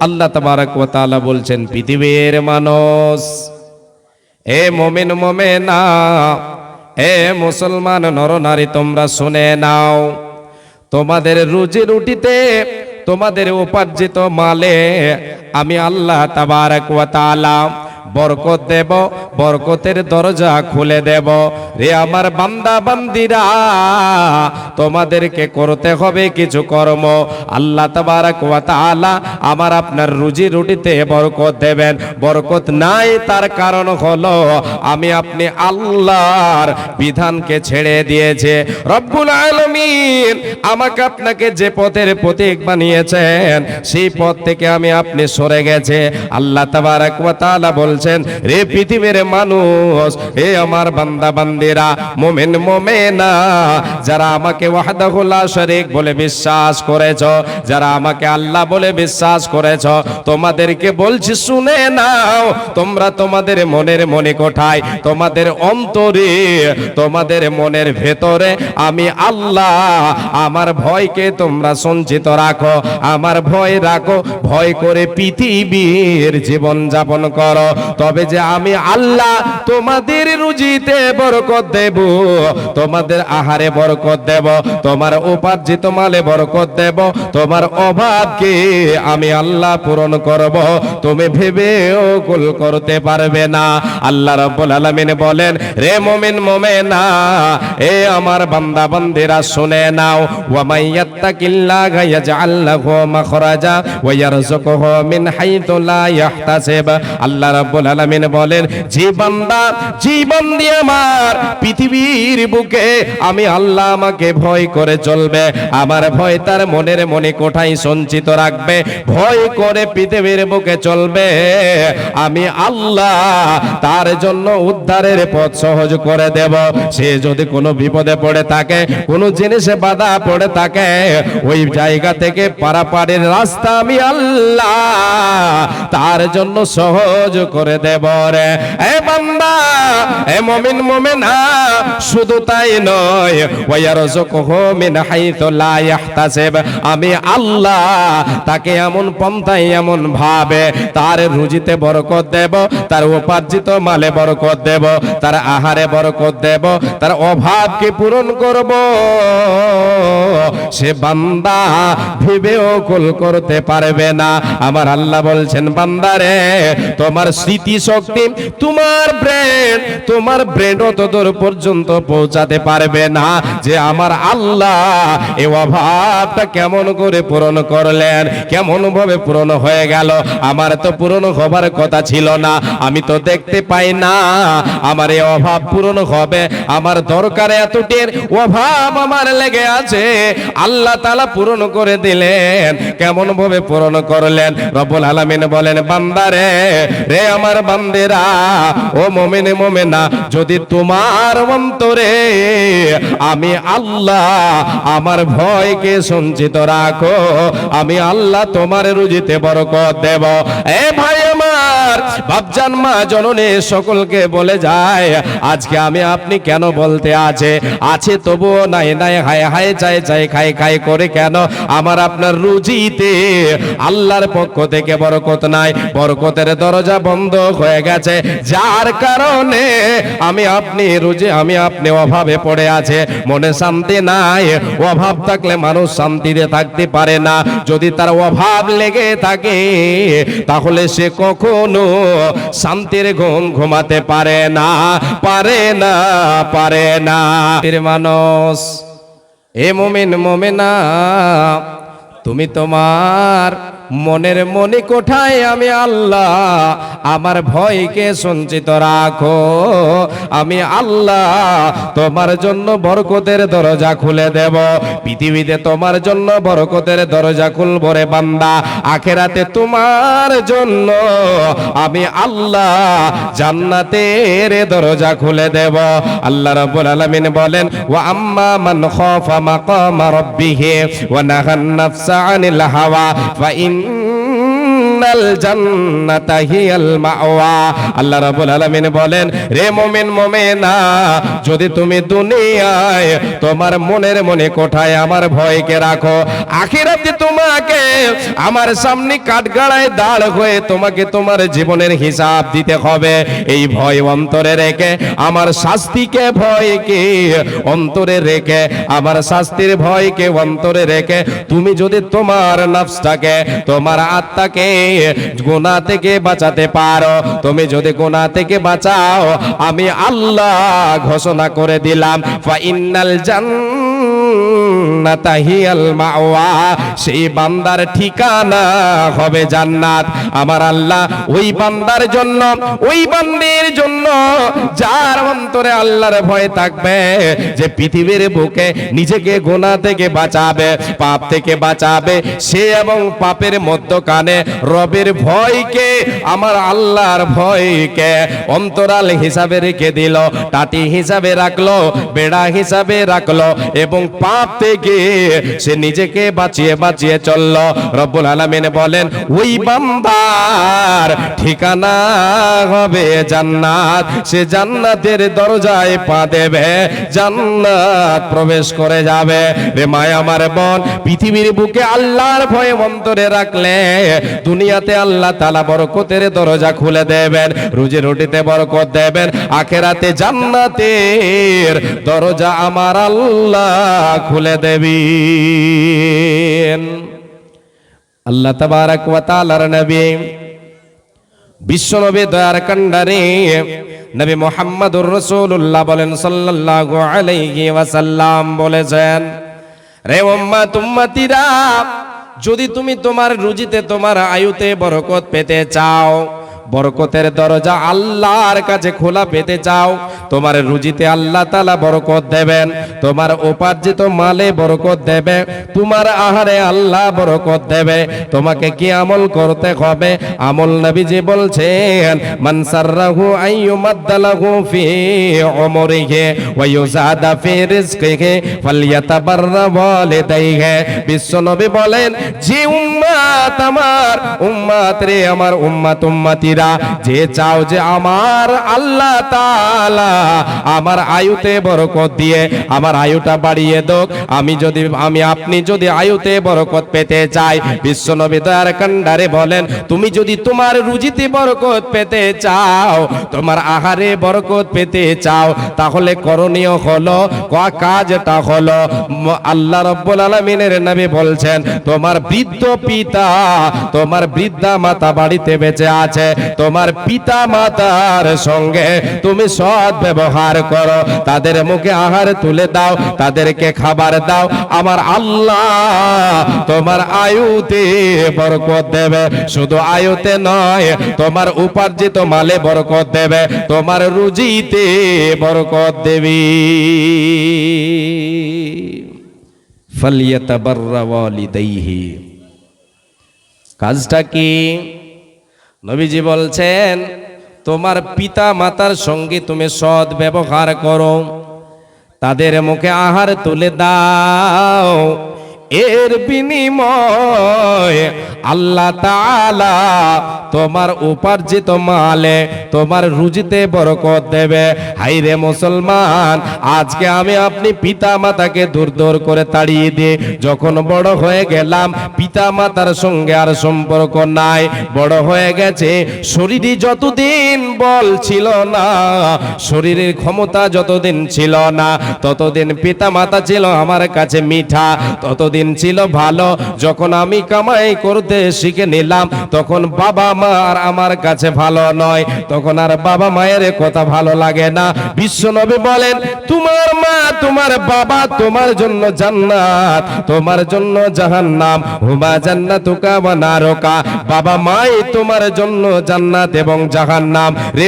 আল্লাহ তাবারক ওয়া তাআলা বলছেন, পৃথিবীর মানুষ, এ মুমিন মুমিনা, এ মুসলমান নরনারী, তোমরা শুনে নাও, তোমাদের রুজি রুটিতে, তোমাদের উপার্জিত মালে আমি আল্লাহ তাবারক ওয়া তাআলা বরকত দেব, বরকতের দরজা খুলে দেব। রে আমার বান্দা বান্দিরা, তোমাদেরকে করতে হবে কিছু কর্ম। আল্লাহ তাবারক ওয়া তাআলা আমার আপনার রুজি রুটিতে বরকত দেবেন। বরকত নাই, তার কারণ হলো আমি আপনি আল্লাহর বিধানকে ছেড়ে দিয়েছে। রব্বুল আলামিন আমাকে আপনাকে যে পথের প্রতীক বানিয়েছেন, সেই পথ থেকে আমি আপনি সরে গেছে। আল্লাহ তাবারক ওয়া তাআলা বলছেন, রে পৃথিবীর মানুষ, হে আমার বান্দা বান্দিরা, মুমিন মুমিনা, যারা আমাকে ওয়াহদাহু লা শারীক বলে বিশ্বাস করেছো, যারা আমাকে আল্লাহ বলে বিশ্বাস করেছো, তোমাদেরকে বলছি শুনে নাও, তোমরা তোমাদের মনের মনিকোঠায়, তোমাদের অন্তরে, তোমাদের মনের ভেতরে আমি আল্লাহ, আমার ভয়কে তোমরা সঞ্চিত রাখো, আমার ভয় রাখো, ভয় করে পৃথিবীর জীবন যাপন করো। তবে যে আমি আল্লাহ তোমাদের রুজিতে বরকত দেব, তোমাদের আহারে বরকত দেব, তোমার উপার্জিত মালে বরকত দেব, তোমার অভাবকে আমি আল্লাহ পূরণ করব, তুমি ভেবেও কুল করতে পারবে না। আল্লাহ রাব্বুল আলামিন বলেন, রে মুমিন মুমিনা, এ আমার বান্দা বান্দিরা শুনে নাও, ওয়া মাইয়াত্তাকিল্লাহা ইয়াজআল লাহু মাখরাজা ওয়া ইয়ারযুকুহু মিন হাইতু লা ইয়াহতাসিব। আল্লাহ রাব্বুল আলামিন বলেন, যে বান্দা, যে বান্দি আমার পৃথিবীর বুকে আমি আল্লাহ আমাকে ভয় করে চলবে, আমার ভয় তার মনের মনে কোঠায় সঞ্চিত রাখবে, ভয় করে পৃথিবীর বুকে চলবে, আমি আল্লাহ তার জন্য উদ্ধারের পথ সহজ করে দেব। সে যদি কোনো বিপদে পড়ে থাকে, কোনো জিনিসে বাধা পড়ে থাকে, ওই জায়গা থেকে পারাপারের রাস্তা আমি আল্লাহ তার জন্য সহজ করে দেব। রে এ বান্দা, এ মুমিন মুমিনা, শুধু তাই নয়, ওয়া ইয়ারযুকুহু মিন হাইতু লা ইয়াহতাসিব, আমি আল্লাহ তাকে এমন পন্থায়, এমন ভাবে তার রুজিতে বরকত দেব, তার উপার্জিত মালে বরকত দেব, তার আহারে বরকত দেব, তার অভাবকে পূরণ করব। সে বান্দা ভেবেও কুল করতে পারবে না। আমার আল্লাহ বলছেন, বান্দারে, তোমার স্মৃতি শক্তি, তোমার ব্রেন অতদূর পর্যন্ত পৌঁছাতে পারবে না যে আমার আল্লাহ এই অভাবটা কেমন করে পূরণ করলেন, কেমন ভাবে পূরণ হয়ে গেল। আমার তো পূরণ হবার কথা ছিল না, আমি তো দেখতে পাই না আমার এই অভাব পূরণ হবে। আমার দরকার এতটির অভাব আমার লেগে আছে, আল্লাহ তাআলা পূরণ করে দিলেন। কেমন ভাবে পূরণ করলেন? রব্বুল আলামিন বলেন, বান্দারে, রে আমার বান্দেরা, ও মুমিন মুমিনা, যদি তোমার অন্তরে আমি আল্লাহ আমার ভয়কে সঞ্চিত রাখো, আমি আল্লাহ তোমার রুজিতে বরকত দেব। এ ভাই আমার, বাপজান মা জননী সকলকে বলে যায়, আজকে আমি আপনি কেন বলতে আছে তবুও নাই নাই, হায় হায়, চাই চাই, খাই খাই করে কেন আমার আপনার রুজিতে আল্লাহর পক্ষ থেকে বরকত নাই, বরকতের দরজা বন্ধ হয়ে গেছে, যার কারণে আমি আপনি রুজি, আমি আপনি অভাবে পড়ে আছে, মনে শান্তি নাই। অভাব থাকলে মানুষ শান্তিতে থাকতে পারে না। যদি তার অভাব লেগে থাকে, তাহলে সে কখনো শান্তির ঘুম ঘুমাতে পারে না, পারে না, পারে না। মানুষ, এ মুমিন মুমিনা, তুমি তোমার মনের মনি কোঠায় আমি আল্লাহ আমার ভয়কে সঞ্চিত রাখো, আমি আল্লাহ তোমার জন্য বরকতের দরজা খুলে দেব। পৃথিবীতে তোমার জন্য বরকতের দরজা খুলব রে বান্দা, আখেরাতে তোমার জন্য আমি আল্লাহ জান্নাতের দরজা খুলে দেব। আল্লাহ রাব্বুল আলামিন বলেন, ওয়া আম্মা মান খাফা মাকামা রাব্বিহি ওয়া নাহান নাফসা আনিল হাওয়া ফা ইন্না ইন্নাল জান্নাতা হিয়াল মাওয়া। আল্লাহ রাব্বুল আলামিন বলেন, রে মুমিন মুমিনা, যদি তুমি দুনিয়ায় তোমার মনের মনে কোঠায় আমার ভয়কে রাখো, আখিরাতে তোমাকে আমার সামনে কাঠগড়ায় দাঁড় হয়ে তোমাকে তোমার জীবনের হিসাব দিতে হবে। এই ভয় অন্তরে রেখে, আমার শাস্তিকে ভয়কে অন্তরে রেখে, আমার শাস্তির ভয়কে অন্তরে রেখে তুমি যদি তোমার নফসটাকে, তোমার আত্মাকে গুনাহ থেকে বাঁচাতে পারো, তুমি যদি গুনাহ থেকে বাঁচাও, আমি আল্লাহ ঘোষণা করে দিলাম, ফা ইন্নাল জান্নাতা হিয়াল মাওয়া, সেই বান্দার ঠিকানা হবে জান্নাত। আমার আল্লাহ ওই বান্দার জন্য, ওই বান্দির জন্য যার অন্তরে আল্লাহর ভয় থাকবে, যে পৃথিবীর বুকে নিজেকে গুনাহ থেকে বাঁচাবে, পাপ থেকে বাঁচাবে, সে এবং পাপের মধ্যখানে রবের ভয়কে, আমার আল্লাহর ভয়কে অন্তরাল হিসাবে রেখে দিল, টাটি হিসাবে রাখলো, বেড়া হিসাবে রাখলো, এবং পাপ থেকে সে নিজেকে বাঁচিয়ে বাঁচিয়ে চলল। রব্বুল আলামিন বলেন, ওই বান্দার ঠিকানা হবে জান্নাত, সে জান্নাতের দরজায় পা দেবে, জান্নাত প্রবেশ করে যাবে। রে মায় আমার বোন, পৃথিবীর বুকে আল্লাহর ভয় অন্তরে রাখলে দুনিয়াতে আল্লাহ তাআলা বরকতের দরজা খুলে দেবেন, রুজি রুটিতে বরকত দেবেন, আখিরাতে জান্নাতের দরজা আমার আল্লাহ খুলে দেবেন। আল্লাহ তাবারক ওয়া তাআলার নবী, বিশ্বনবী দয়ার কান্ডারে নবী মুহাম্মদুর রাসূলুল্লাহ বলেন সাল্লাল্লাহু আলাইহি ওয়াসাল্লাম বলেছেন, রে উম্মত উম্মতিরা, যদি তুমি তোমার রুজিতে, তোমার আয়ুতে বরকত পেতে চাও, বরকতের দরজা আল্লাহর কাছে খোলা পেতে চাও, তোমার রুজিতে আল্লাহ তাআলা বরকত দেবেন, তোমার উপার্জিত মালে বরকত দেবে, তোমার আহারে আল্লাহ বরকত দেবে। তোমাকে কি আমল করতে হবে? আমল নবীজি বলছেন, মান সাররাহু আইয়ুমাদ্দালাহু ফি উমরিহি ওয়া ইউজাদা ফি রিজকিহি ফালইয়াতাবাররা ওয়ালিদাইহি। বিশ্ব নবী বলেন, যে উম্মত আমার উম্মত রে, আমার উম্মত উম্মতি, যে চাও যে আমার আল্লাহ তাআলা আমার আয়ুতে বরকত দিয়ে আমার আয়ুটা বাড়িয়ে দেখ, আমি আপনি যদি আয়ুতে বরকত পেতে চাই, বিশ্বনবী দয়ার কান্ডারে বলেন, তুমি যদি তোমার রুজিতে বরকত পেতে চাও, তোমার আহারে বরকত পেতে চাও, তাহলে করণীয় হলো, কাজটা হলো, আল্লাহ রাব্বুল আলামিনের নবী বলছেন, তোমার বৃদ্ধ পিতা, তোমার বৃদ্ধা মাতা বাড়িতে বেঁচে আছে, তোমার পিতা মাতার সঙ্গে তুমি সৎ ব্যবহার করো, তাদের মুখে আহার তুলে দাও, তাদেরকে খাবার দাও, আমার আল্লাহ তোমার আয়ুতে বরকত দেবে। শুধু আয়ুতে নয়, তোমার উপার্জিত মালে বরকত দেবে, তোমার রুজিতে বরকত দেবে। ফালিয়াতাবাররা ওয়ালিদাইহি, কাজটা কি? নবীজি বলছেন, তোমার পিতা মাতার সঙ্গে তুমি সৎ ব্যবহার করো, তাদের মুখে আহার তুলে দাও, এর বিনিময়ে আল্লাহ তাআলা তোমার উপার্জিত মালে, তোমার রুজিতে বরকত দেবে। হাইরে মুসলমান, আজকে আমি আপনি পিতা মাতাকে দূর দূর করে তাড়িয়ে দিয়ে যখন বড় হয়ে গেলাম, পিতা মাতার সঙ্গে আর সম্পর্ক নাই, বড় হয়ে গেছে, শরীরে যতদিন বল ছিল না, শরীরের ক্ষমতা যতদিন ছিল না, ততদিন পিতা মাতা ছিল আমার কাছে মিঠা, ততদিন ছিল ভালো। যখন আমি কামাই করতে শিখে নিলাম, তখন বাবা মা আর আমার কাছে ভালো নয়, তখন আর বাবা মায়ের কথা ভালো লাগে না। বিশ্বনবী বলেন, তোমার মা তোমার বাবা তোমার জন্য জান্নাত, তোমার জন্য জাহান্নাম, হুমা জান্নাতুকা ওয়া নারুকা। বাবা মাই তোমার জন্য জান্নাত এবং জাহান্নাম। রে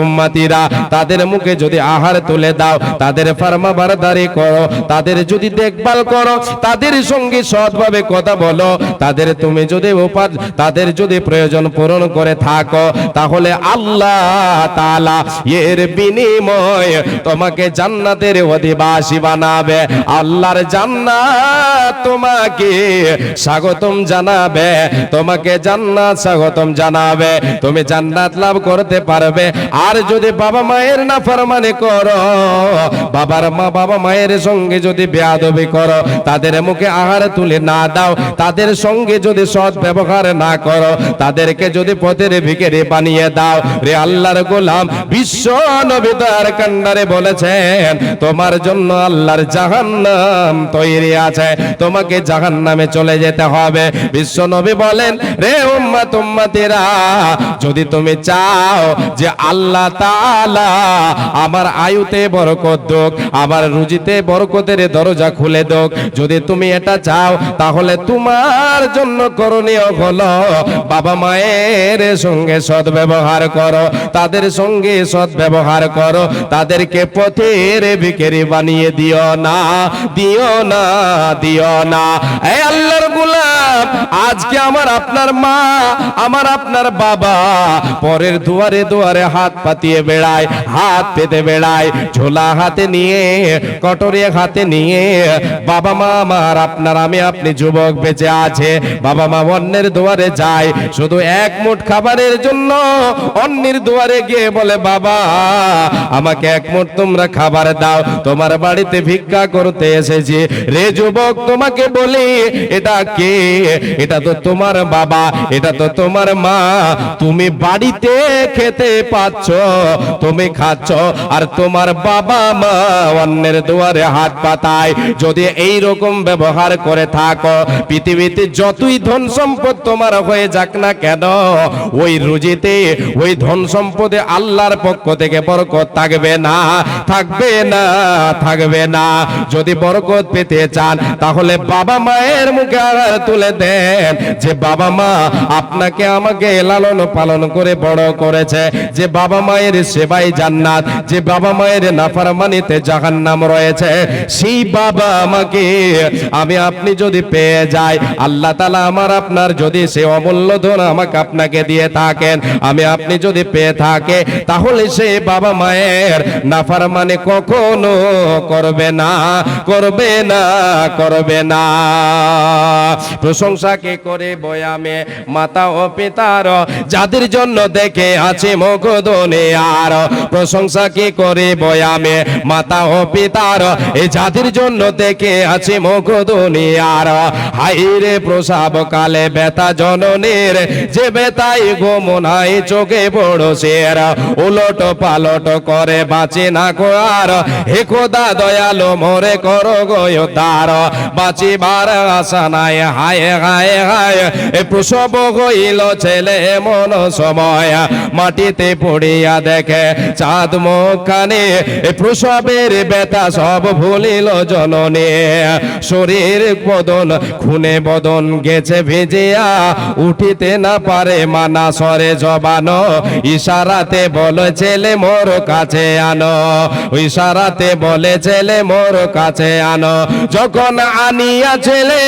উম্মাতিরা, তাদের মুখে যদি আহার তুলে দাও, তাদের ফরমাবরদারি করো, তাদের যদি দেখভাল করো, তাদের সঙ্গে সৎভাবে কথা বলো, তাদের তুমি যদি তাদের যদি প্রয়োজন পূরণ করে থাকো, তাহলে আল্লাহ তাআলা এর বিনিময় তোমাকে জান্নাতের অধিবাসী বানাবে। আল্লাহর জান্নাত তোমাকে স্বাগতম জানাবে, তোমাকে জান্নাত স্বাগতম জানাবে, তুমি জান্নাত লাভ করতে পারবে। আর যদি বাবা মায়ের নাফরমানি করো, বাবা মায়ের সঙ্গে যদি বেয়াদবি করো, তাদের মুখে আহার তুলে না দাও, তাদের সঙ্গে যদি সৎ ব্যবহার না করো, তাদেরকে যদি পথের ভিখারি বানিয়ে দাও, রে আল্লাহর গোলাম, বিশ্ব নবী তার কান্ডারে বলেছেন তোমার জন্য আল্লাহর জাহান্নাম তৈরি আছে, তোমাকে জাহান্নামে চলে যেতে হবে। বিশ্ব নবী বলেন, রে উম্মতিরা, যদি তুমি চাও যে আল্লাহ তাআলা আমার আয়ুতে বরকত দেখ, আমার রুজিতে বরকতের দরজা খুলে দেখ, যদি তুমি এটা চাও, তাহলে তোমার জন্য করণীয় হলো বাবা মায়ের সঙ্গে সদ্ব্যবহার করো, তাদের সঙ্গে সদ্ব্যবহার করো, তাদেরকে পথের ভিখারি বানিয়ে দিও না, দিও না, দিও না। এই আল্লাহর গোলাম, আজকে আমার আপনার মা, আমার আপনার বাবা পরের দুয়ারে দুয়ারে হাত পাতিয়ে বেড়ায়, হাত পেতে বেড়ায়, ঝোলা হাতে নিয়ে, কটরে হাতে নিয়ে। বাবা মা আমার আপনার, আমি আপনি যুবক বেঁচে আছে, বাবা মা অন্যের দুয়ারে যায় শুধু এক মুঠ খাবারের জন্য, অন্যের দুয়ারে গিয়ে বলে, বাবা আমাকে এক মুঠ তোমরা খাবার দাও, তোমার বাড়িতে ভিক্ষা করতে এসেছি। রে যুবক, তোমাকে বলি, এটা কে? এটা তো তোমার বাবা, এটা তো তোমার মা, তুমি বাড়িতে খেতে পাচ্ছ, তুমি খাচ্ছ, আর তোমার বাবা মা অন্যের দুয়ারে হাত পাতায়। যদি এই রকম ব্যবহার করে থাকো, পৃথিবীতে যতই ধন সম্পদ তোমার হয়ে যাক না কেন, ওই রুজিতে, ওই ধন সম্পদে আল্লাহর পক্ষ থেকে বরকত থাকবে না, থাকবে না, থাকবে না। যদি বরকত পেতে চান, তাহলে বাবা মায়ের মুখে আহার তুলে দেন, যে বাবা মা আপনাকে আমাকে লালন পালন করে বড় করেছে, যে বাবা মায়ের সেবায় জান্নাত, যে বাবা মায়ের নাফরমানিতে জাহান্নাম রয়েছে, সেই বাবা আমাকে আমি আপনি যদি পেয়ে যাই, আল্লাহ তাআলা আমার আপনার যদি সে অমূল্য ধন আমাকে আপনাকে দিয়ে থাকেন, আমি আপনি যদি পেয়ে থাকে, তাহলে সে বাবা মায়ের নাফরমানি কখনো করবে না, করবে না, করবে না। প্রশংসা কে করে বয়ামে মাতা ও পিতার, যাদের জন্য দেখে আছে মুখ দুনিয়ার। প্রশংসা কে করে বয়ামে মাতা ও পিতার, এই যাদের জন্য দেখে আছে মুখ দুনিয়ার। হাইরে প্রসাব কালে ব্যথা জননীর, যে ব্যথাই ঘুম নাই চোখে পড়োশের, উলট পালট করে বাঁচে না আর, হে খোদা দয়ালু মোরে করো গো উদ্ধার। বাঁচিবার আশা নাই, হায় হায় হায়, এ প্রসব হইল ছেলে এমন সময়, মাটিতে পড়িয়া দেখে চাঁদ মুখখানে, এ প্রসবের ব্যথা সব ভুলিল জননী। শরীর বদন খুনে বদন গেছে ভিজিয়া, উঠিতে না পারে মানা সরে জবানো, ইশারাতে বলে ছেলে মোর কাছে আনো, ইশারাতে বলে ছেলে মোর কাছে আনো। যখন আনিয়া ছেলে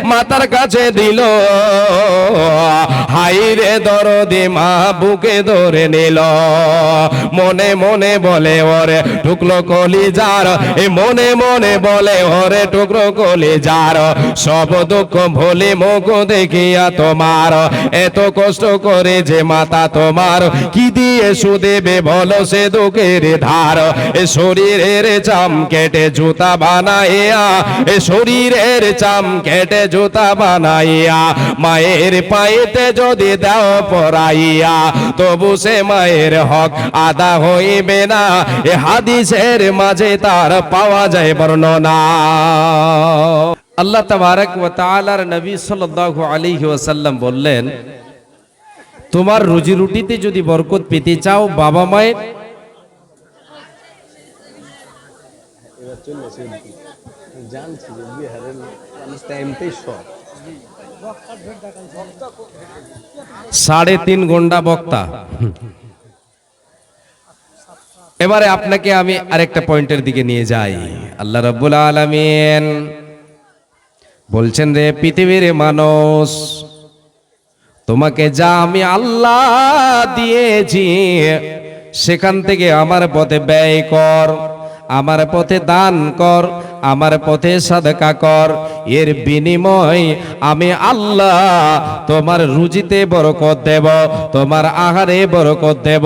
মাতার কাছে দিল, হাইরে দরদি মা বুকে ধরে নিল, মনে মনে বলে ওরে টুকলো কলিজার, এ মনে মনে বলে ওরে টুকরো কলিজার, সব দুঃখ ভুলে মুখ দেখিয়া তোমার, এত কষ্ট করে যে মাতা তোমার, কি দিয়ে সুদেবে বলো সে দুঃখের ধার। এ শরীরের চাম কেটে জুতা বানাইয়া, এ শরীরের চাম কেটে জুতা বানাইয়া, মায়ের পায়েতে যদি দাও পরাইয়া, তবু সে মায়ের হক আদা হইবে না। এ হাদিসের মাঝে তার পাওয়া যায় বর্ণনা। আল্লাহ তাবারক ওয়া তাআলার নবী সাল্লাল্লাহু আলাইহি ওয়াসাল্লাম বললেন, তোমার রুজি রুটিতে যদি বরকত পেতে চাও, বাবা মায়ের জানছি যে বিহারের মানুষ টাইমটাই শর্ট। 3.5 ঘন্টা বক্তা, এবারে আপনাকে আমি আরেকটা পয়েন্টের দিকে নিয়ে যাই। আল্লাহ রাব্বুল আলামিন বলছেন, রে পৃথিবীর মানুষ, তোমাকে যা আমি আল্লাহ দিয়েছি সেখান থেকে আমার পথে ব্যয় কর, আমার পথে দান কর, আমার পথে সাদকা কর। এর বিনিময় আমি আল্লাহ তোমার রুজিতে বরকত দেব, তোমার আহারে বরকত দেব।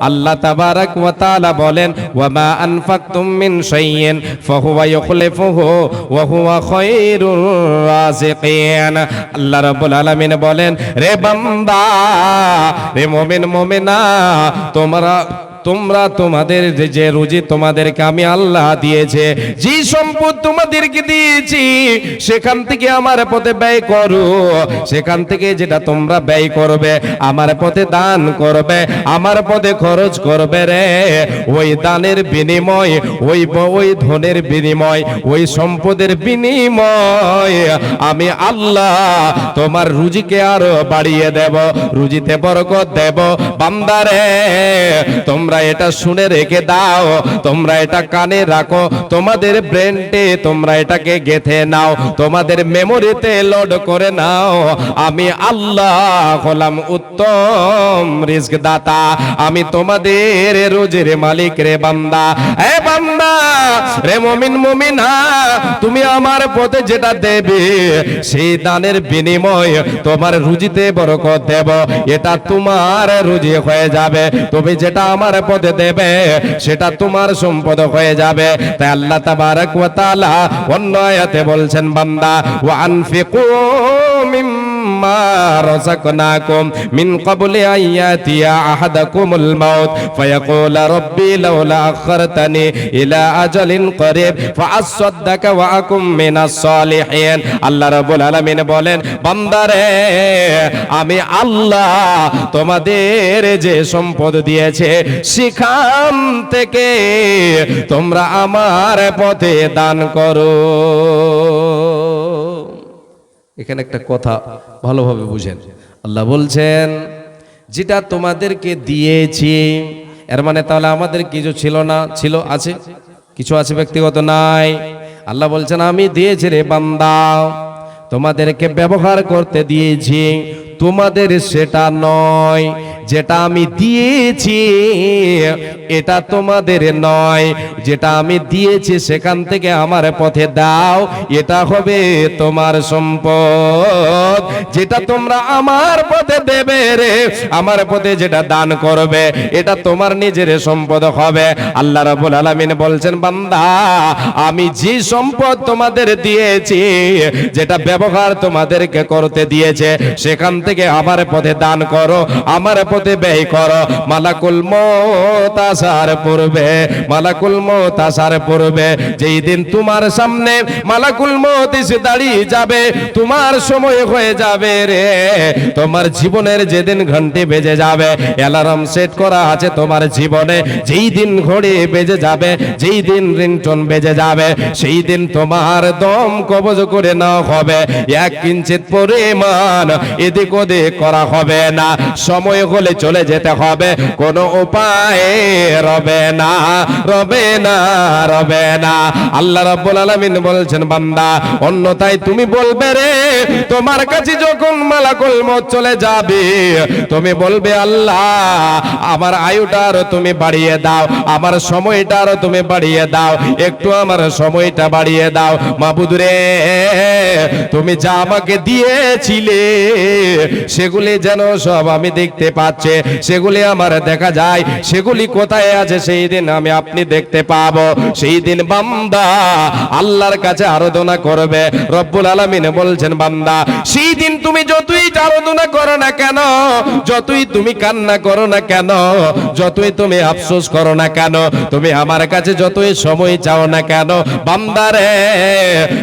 আল্লাহ তাবারাক ওয়া তাআলা বলেন, ওয়া মা আনফাকতুম মিন শাইইন ফাহুয়া ইউখলিফুহু ওয়া হুয়া খায়রুর রাযিকিন। আল্লাহ রাব্বুল আলামিন বলেন, রে বান্দা, রে মুমিন মুমিনা, তোমরা তোমাদের যে রুজি তোমাদেরকে আমি আল্লাহ দিয়েছে, যে সম্পদ তোমাদেরকে দিয়েছি সেখান থেকে আমার পথে ব্যয় করো। সেখান থেকে যেটা তোমরা ব্যয় করবে, আমার পথে দান করবে, আমার পথে খরচ করবে, রে ওই দানের বিনিময়, ওই ধনের বিনিময়, ওই সম্পদের বিনিময় আমি আল্লাহ তোমার রুজিকে আরো বাড়িয়ে দেব, রুজিতে বরকত দেব। বান্দারে, তোমরা এটা শুনে রেখে দাও, তোমরা এটা কানে রাখো, তোমাদের ব্রেনটে তোমরা এটাকে গেঁথে নাও, তোমাদের মেমোরিতে লোড করে নাও। আমি আল্লাহ হলাম উত্তম রিজক দাতা, আমি তোমাদের রোজের মালিক। রে বান্দা, এ বান্দা, রে মুমিন মুমিনা, তুমি আমার পথে যেটা দেবে সেই দানের বিনিময় তোমার রুজিতে বরকত দেব, এটা তোমার রুজি হয়ে যাবে। তুমি যেটা আমার পথে দেবে সেটা তোমার সম্পদ হয়ে যাবে। তাই আল্লাহ তাবারাক ওয়া তাআলা অন্য আয়াতে বলছেন, বান্দা, ওয়া আনফিকু মিম্মা রাযাকনাকুম মিন ক্বাবলি আইয়াতিয়া আহাদাকুমুল মাউত ফায়াকুল রাব্বি লাউলা আখখারতানি ইলা আজালিন করিব ফাআসাদদাকা ওয়া আকুম মিনাস সালিহিন। আল্লাহ রাব্বুল আলামিন বলেন, বান্দারে, আমি আল্লাহ তোমাদের যে সম্পদ দিয়েছে সেখান থেকে তোমরা আমার পথে দান করো। এখানে একটা কথা ভালোভাবে বুঝেন। আল্লাহ বলছেন, যেটা তোমাদেরকে দিয়েছি, এর মানে তাহলে আমাদের কিছু ছিল না? ছিল, আছে, কিছু আছে, ব্যক্তিগত নাই। আল্লাহ বলছেন, আমি দিয়েছি রে বান্দা, তোমাদেরকে ব্যবহার করতে দিয়েছি, তোমাদের সেটা নয়। যেটা আমি দিয়েছি এটা তোমাদের নয়, যেটা আমি দিয়েছি সেখান থেকে আমার পথে দাও, এটা হবে তোমার সম্পদ। যেটা তোমরা আমার পথে দেবে, রে আমার পথে যেটা দান করবে, এটা তোমার নিজের সম্পদ হবে। আল্লাহ রাব্বুল আলামিন বলছেন, বান্দা, আমি যে সম্পদ তোমাদের দিয়েছি, যেটা ব্যবহার তোমাদেরকে করতে দিয়েছে, সেখান থেকে আমার পথে দান করো, আমার পথে ব্যয় করো। মালাকুল মউত আসার পূর্বে, মালাকুল মউত আসার পূর্বে, যেই দিন তোমার সামনে মালাকুল মউত এসে দাঁড়িয়ে যাবে, তোমার সময় হয়ে যাবে, রে তোমার জীবনের যেদিন ঘন্টি বেজে যাবে, অ্যালার্ম সেট করা আছে তোমার জীবনে, যেই দিন ঘড়ি বেজে যাবে, যেই দিন রিংটোন বেজে যাবে, সেই দিন তোমার দম কবজ করে নেওয়া হবে। এক কিঞ্চিত পরিমাণ এদিক ওদিক করা হবে না, সময় হলে চলে যেতে হবে, কোনো উপায় রবে না, রবে না, রবে না। আল্লাহ রাব্বুল আলামিন বলছেন, বান্দা, অন্যথায় তুমি বলবে, রে তোমার কাছে যখন মালাকুল মউত চলে যাবে, তুমি বলবে, আল্লাহ আমার আয়ুটার তুমি বাড়িয়ে দাও, আমার সময়টার তুমি বাড়িয়ে দাও, একটু আমার সময়টা বাড়িয়ে দাও। মাবুদ রে, তুমি যা আমাকে দিয়েছিলে সেগুলি যেন সব আমি দেখতে পাচ্ছি, সেগুলি আমার দেখা যায়, সেগুলি কোথায় আছে সেই দিন আমি আপনি দেখতে পাবো। সেই দিন বান্দা আল্লাহর কাছে আরাধনা করবে। রব্বুল আলামিন বলছেন, বান্দা, সেই দিন তুমি যতই আরাধনা করো না কেন, যতই তুমি কান্না করো না কেন, যতই তুমি আফসোস করো না কেন, তুমি আমার কাছে যতই সময় চাও না কেন, বান্দারে,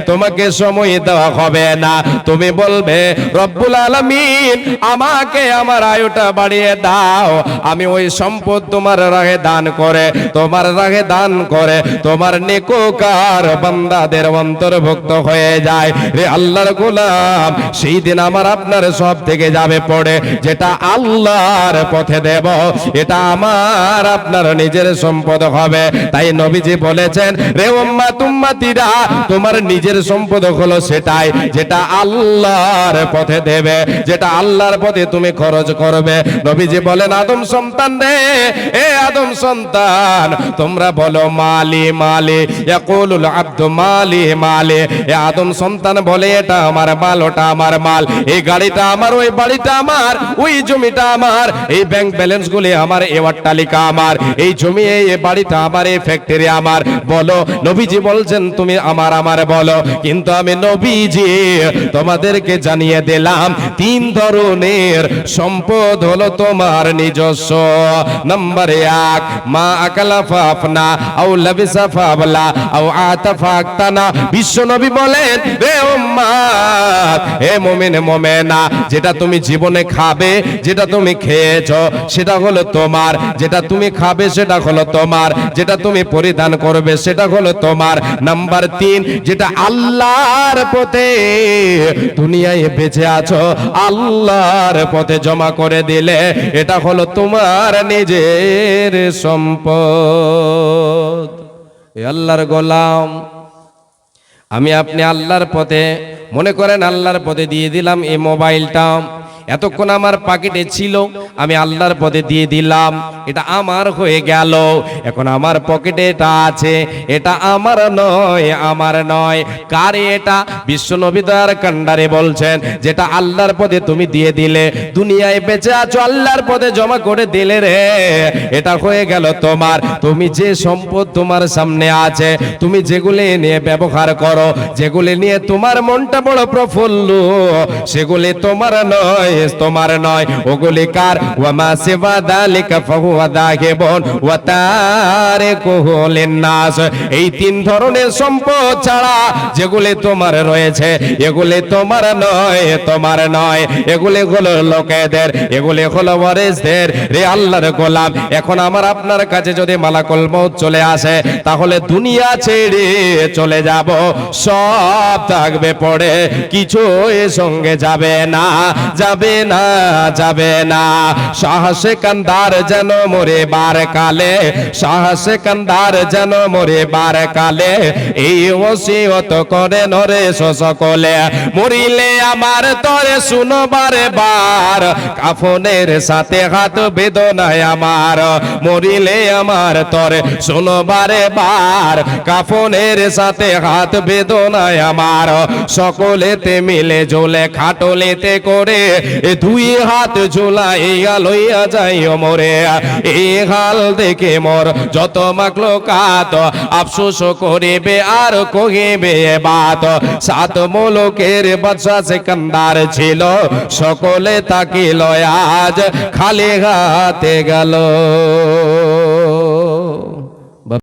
তোমাকে সময় দেওয়া হবে না। তুমি বলবে, রব্বুল আলামিন আমাকে আমার আয়ুটা বাড়িয়ে বাড়িয়ে দাও, আমি ওই সম্পদ তোমার রাহে দান করে, তোমার রাহে দান করে তোমার নেককার বান্দাদের অন্তর্ভুক্ত হয়ে যায়। রে আল্লাহর গোলাম, সেই দিন আমার আপনার সব থেকে যাবে পড়ে, যেটা আল্লাহর পথে দেব এটা আমার আপনার নিজের সম্পদ হবে। তাই নবীজি বলেছেন, রে উম্মাত উম্মতিরা, তোমার নিজের সম্পদ হলো সেটাই যেটা আল্লাহর পথে দেবে, যেটা আল্লাহর পথে তুমি খরচ করবে। নবীজি বলেন, আদম সন্তান রে, এ আদম সন্তান, তোমরা বলো মালি মালি, ইয়াকুলুল আব্দু মালি মালি। এ আদম সন্তান বলে, এটা আমার মাল, ওটা আমার মাল, এই গাড়িটা আমার, ওই বাড়িটা আমার, ওই জমিটা আমার, এই ব্যাংক ব্যালেন্স গুলি আমার, এই অট্টালিকা আমার, এই জমি এই বাড়িটা আমার, এই ফ্যাক্টরি আমার। বলো, নবীজি বলছেন তুমি আমার আমার বলো। কিন্তু আমি নবীজি তোমাদেরকে জানিয়ে দিলাম, তিন ধরনের সম্পদ হলো তোমার নিজস্ব। নাম্বার এক, মা আকালা ফাফনা আও লাবিসা ফাবলা আও আতাফা আক্তানা। বিশ্ব নবী বলেন, রে উম্মাত, হে মুমিন মুমিনা, যেটা তুমি জীবনে খাবে, যেটা তুমি খেয়েছো সেটা হলো তোমার, যেটা তুমি খাবে সেটা হলো তোমার, যেটা তুমি পরিধান করবে সেটা হলো তোমার। নাম্বার তিন, যেটা আল্লাহর পথে দুনিয়ায় বেঁচে আছো, আল্লাহর পথে জমা করে দিলে এটা হলো তোমার নিজের সম্পদ। এ আল্লাহর গোলাম, আমি আপনি আল্লাহর পথে, মনে করেন আল্লাহর পথে দিয়ে দিলাম এই মোবাইলটা, এতক্ষণ আমার পকেটে ছিল, আমি আল্লাহর পথে দিয়ে দিলাম, এটা আমার হয়ে গেল। এখন আমার পকেটে এটা আছে, এটা আমার নয়, আমার নয়। কার এটা? বিশ্ব নবী দয়ার কান্ডারে বলছেন, যেটা আল্লাহর পথে তুমি দিয়ে দিলে, দুনিয়ায় বেঁচে আছো আল্লাহর পথে জমা করে দিলে রে, এটা হয়ে গেল তোমার। তুমি যে সম্পদ তোমার সামনে আছে, তুমি যেগুলি নিয়ে ব্যবহার করো, যেগুলি নিয়ে তোমার মনটা বড় প্রফুল্ল, সেগুলি তোমার নয়, তোমার নয়, ওগুলি কার? ওয়ামা সিওয়া যালিকা ফাহুয়া যাহিবুন ওয়া তারিকুহু লিন-নাস। এই তিন ধরনের সম্পদ ছাড়া যেগুলি তোমার রয়েছে, এগুলি তোমার নয়, তোমার নয়, এগুলি হলো লোকেদের, এগুলি হলো ওয়ারিসদের। রে আল্লাহর গোলাম, এখন আমার আপনার কাছে যদি মালাকুল মউত চলে আসে, তাহলে দুনিয়া ছেড়ে চলে যাব, সব থাকবে পড়ে, কিছু এর সঙ্গে যাবে না, যাবে না, যাবে না। শাহ সিকান্দার যেন মরে বার কালে, শাহ সিকান্দার যেন মরে বার কালে, এই ওসিয়ত করে নরে সকলে, মরিলে আমার তরে শুনবারে বার, কাফনের সাথে হাত বেদনায় আমার, মরিলে আমার তরে শুনবারে বার, কাফনের সাথে হাত বেদনায় আমার, সকলেতে মিলে ঝোলে খাটলেতে করে দুই হাত ঝুলাইয়া লইয়া যাইও মোরে। এই হাল দেখে মোর যত মাখলুকাত আফসোস করিবে আর কহিবে বাত, সাত মুলুকের বাদশা সিকান্দার ছিল, সকলে তাকিল আজ খালি হাতে গেল।